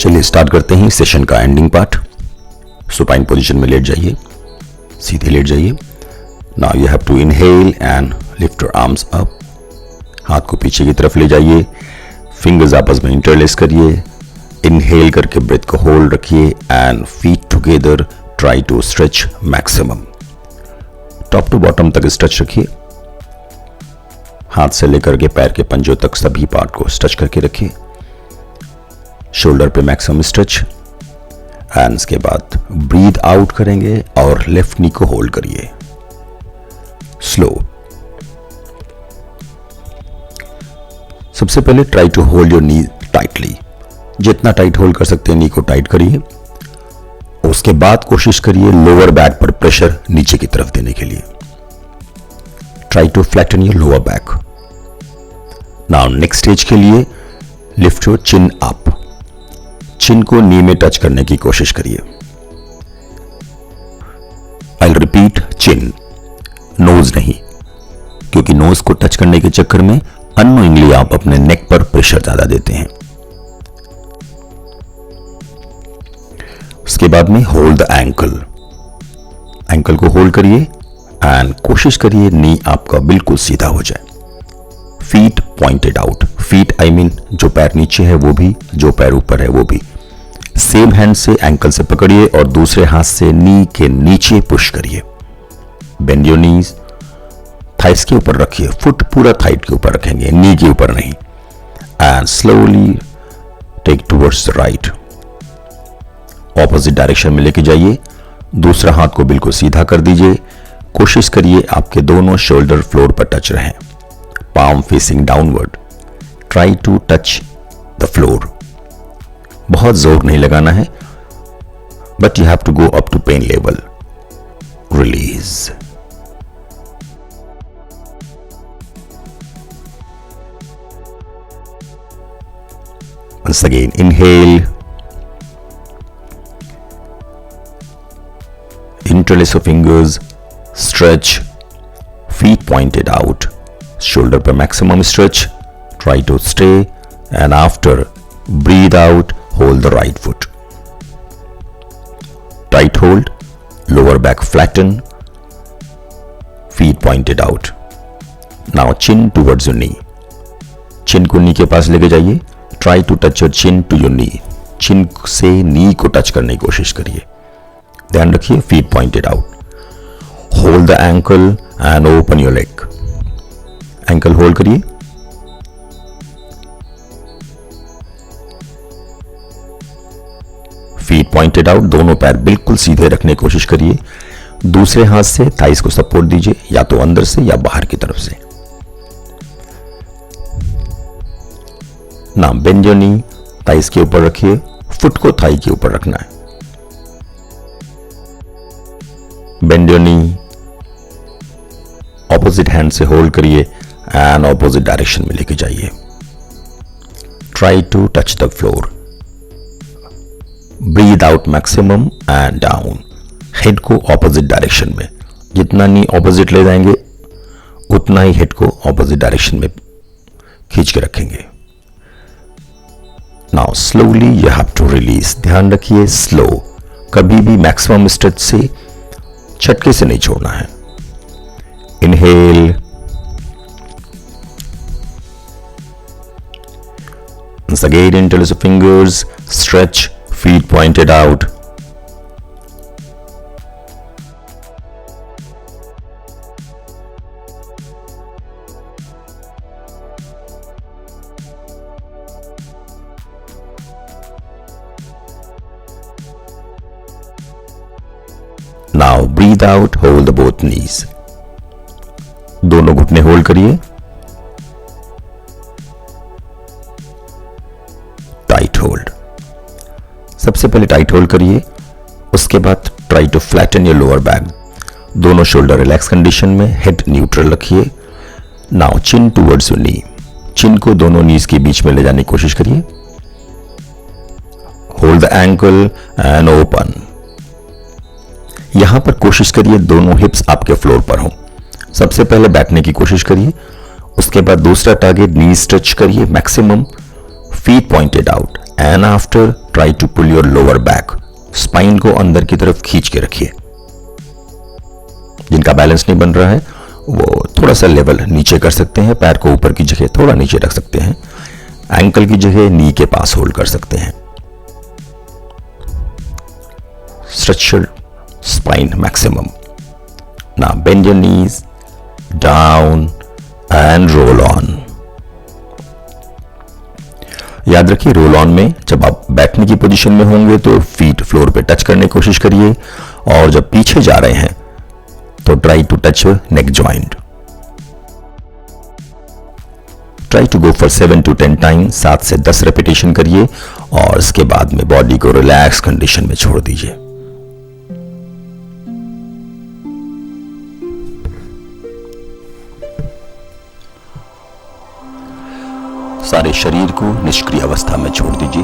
चलिए स्टार्ट करते हैं सेशन का एंडिंग पार्ट। सुपाइन पोजीशन में लेट जाइए, सीधे लेट जाइए। Now you have to inhale and lift your arms up. हाथ को पीछे की तरफ ले जाइए, फिंगर्स आपस में इंटरलेस करिए। इनहेल करके ब्रेथ को होल्ड रखिए and feet together try to stretch maximum. Top to bottom तक स्ट्रेच रखिए। हाथ से लेकर के पैर के पंजों तक सभी पार्ट को स्ट्रेच करके रखिए। शोल्डर पे मैक्सिमम स्ट्रेच एंड इसके बाद ब्रीथ आउट करेंगे और लेफ्ट नी को होल्ड करिए स्लो। सबसे पहले try to hold your knee tightly. जितना टाइट होल्ड कर सकते हैं नी को टाइट करिए। उसके बाद कोशिश करिए लोअर बैक पर प्रेशर नीचे की तरफ देने के लिए। Try to flatten your lower back. Now next stage के लिए lift your chin up. Chin को नी में टच करने की कोशिश करिए। I will repeat, chin, nose नहीं, क्योंकि नोज को टच करने के चक्कर में अननोइंगली आप अपने नेक पर प्रेशर ज्यादा देते हैं। उसके बाद में होल्ड द एंकल। एंकल को होल्ड करिए एंड कोशिश करिए नी आपका बिल्कुल सीधा हो जाए। Feet pointed out. Feet I mean जो पैर नीचे है वो भी, जो पैर ऊपर है वो भी। सेम हैंड से एंकल से पकड़िए और दूसरे हाथ से नी के नीचे पुश करिए। Bend your knees. थाइस के ऊपर रखिए। फुट पूरा थाइट के ऊपर रखेंगे, नी के ऊपर नहीं। And slowly take towards the right. Opposite direction में लेके जाइए। दूसरा हाथ को बिल्कुल सीधा कर दीजिए। कोशिश करिए आपके दोनों शोल्डर फ्लोर पर टच रहें। palm facing downward. Try to touch the floor. बहुत जोर नहीं लगाना है, but you have to go up to pain level. Release. Once again, inhale. Interlace your fingers. Stretch. Feet pointed out. Shoulder per maximum stretch. Try to stay and after breathe out, hold the right foot. Tight hold, lower back flatten, feet pointed out. Now chin towards your knee. Chin को knee के पास लेके जाइए. Try to touch your chin to your knee. Chin से knee को touch करने की कोशिश करिए. ध्यान रखिए, feet pointed out. Hold the ankle and open your leg. Ankle hold करिए। Feet pointed out. दोनों पैर बिल्कुल सीधे रखने की कोशिश करिए। दूसरे हाथ से थाइस को सपोर्ट दीजिए, या तो अंदर से या बाहर की तरफ से। Now bend your knee. Thighs के ऊपर रखिए। फुट को थाई के ऊपर रखना है। Bend your knee. Opposite hand से होल्ड करिए एंड ऑपोजिट डायरेक्शन में लेके जाइए। Try to touch the floor. Breathe out maximum and down. Head को ऑपोजिट डायरेक्शन में, जितना नी ऑपोजिट ले जाएंगे उतना ही हेड को ऑपोजिट डायरेक्शन में खींच के रखेंगे। Now slowly you have to release. ध्यान रखिए, स्लो, कभी भी मैक्सिमम स्ट्रेच से झटके से नहीं छोड़ना है। Inhale. Once again, interlace your fingers, stretch, feet pointed out. Now breathe out, hold the both knees. दोनों घुटने होल्ड करिए। Tight hold. सबसे पहले टाइट होल्ड करिए, उसके बाद try to flatten your lower back. दोनों शोल्डर रिलैक्स कंडीशन में, हेड न्यूट्रल रखिए। Now chin towards your knee. Chin को दोनों नीज के बीच में ले जाने की कोशिश करिए। Hold the ankle and open. यहां पर कोशिश करिए दोनों हिप्स आपके फ्लोर पर हों। सबसे पहले बैठने की कोशिश करिए, उसके बाद दूसरा टारगेट नी स्ट्रेच करिए maximum, feet pointed out then after try to pull your lower back, spine को अंदर की तरफ खींच के रखिए। जिनका बैलेंस नहीं बन रहा है वो थोड़ा सा लेवल नीचे कर सकते हैं, पैर को ऊपर की जगह थोड़ा नीचे रख सकते हैं, एंकल की जगह नी के पास होल्ड कर सकते हैं। Stretch your spine maximum. Now bend your knees down and roll on. याद रखिए, रोल ऑन में जब आप बैठने की पोजीशन में होंगे तो फीट फ्लोर पे टच करने की कोशिश करिए, और जब पीछे जा रहे हैं तो try to touch neck joint. Try to go for 7 to 10 time, 7 से 10 रेपिटेशन करिए और इसके बाद में बॉडी को रिलैक्स कंडीशन में छोड़ दीजिए। सारे शरीर को निष्क्रिय अवस्था में छोड़ दीजिए।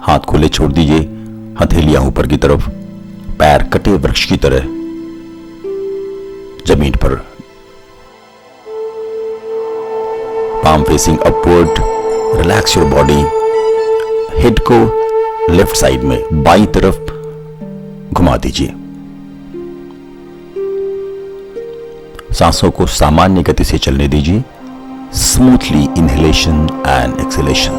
हाथ खुले छोड़ दीजिए, हथेलियां ऊपर की तरफ, पैर कटे वृक्ष की तरह जमीन पर, palm facing upward. Relax your body. Head को लेफ्ट साइड में बाईं तरफ घुमा दीजिए। सांसों को सामान्य गति से चलने दीजिए। Smoothly inhalation and exhalation.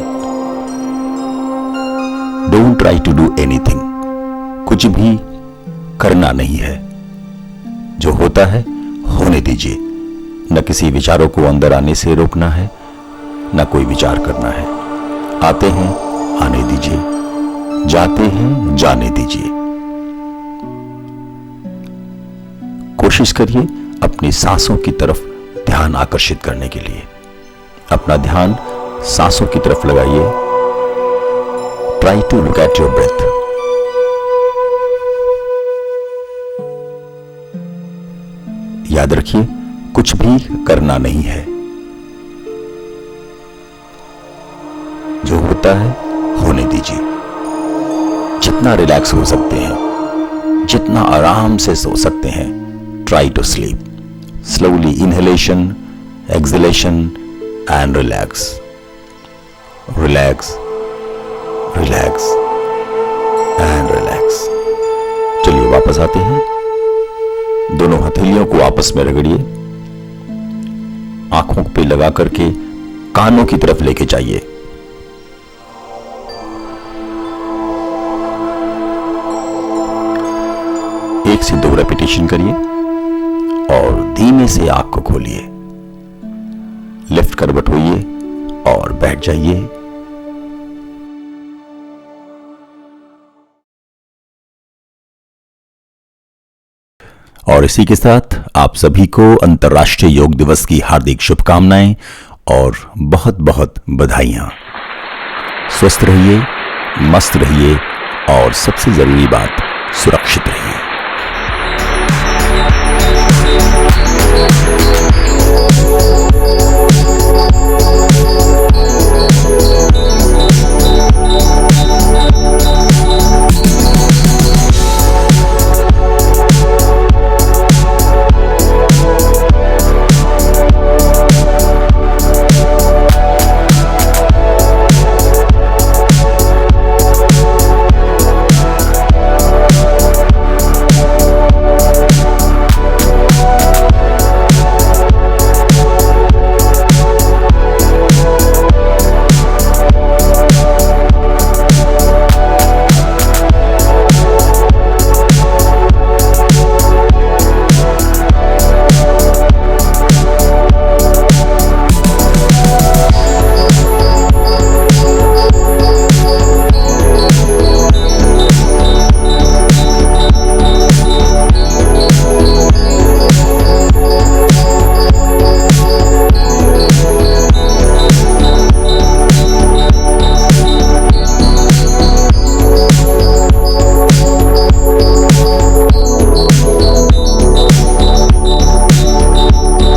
Don't try to do anything. कुछ भी करना नहीं है, जो होता है होने दीजिए। न किसी विचारों को अंदर आने से रोकना है, न कोई विचार करना है। आते हैं आने दीजिए, जाते हैं जाने दीजिए। कोशिश करिए अपनी सांसों की तरफ ध्यान आकर्षित करने के लिए। अपना ध्यान सांसों की तरफ लगाइए। Try to look at your breath. याद रखिए, कुछ भी करना नहीं है, जो होता है होने दीजिए। जितना रिलैक्स हो सकते हैं, जितना आराम से सो सकते हैं, try to sleep. Slowly inhalation, exhalation and relax, relax, relax and relax. चलिए वापस आते हैं। दोनों हथेलियों को आपस में रगड़िए। आंखों पे लगा करके कानों की तरफ लेके जाइए। एक से 2 रेपिटेशन करिए और धीमे से आंख को खोलिए। लेफ्ट करवट होइए और बैठ जाइए। और इसी के साथ आप सभी को अंतर्राष्ट्रीय योग दिवस की हार्दिक शुभकामनाएं और बहुत बहुत बधाइयां। स्वस्थ रहिए, मस्त रहिए और सबसे जरूरी बात, सुरक्षित रहिए।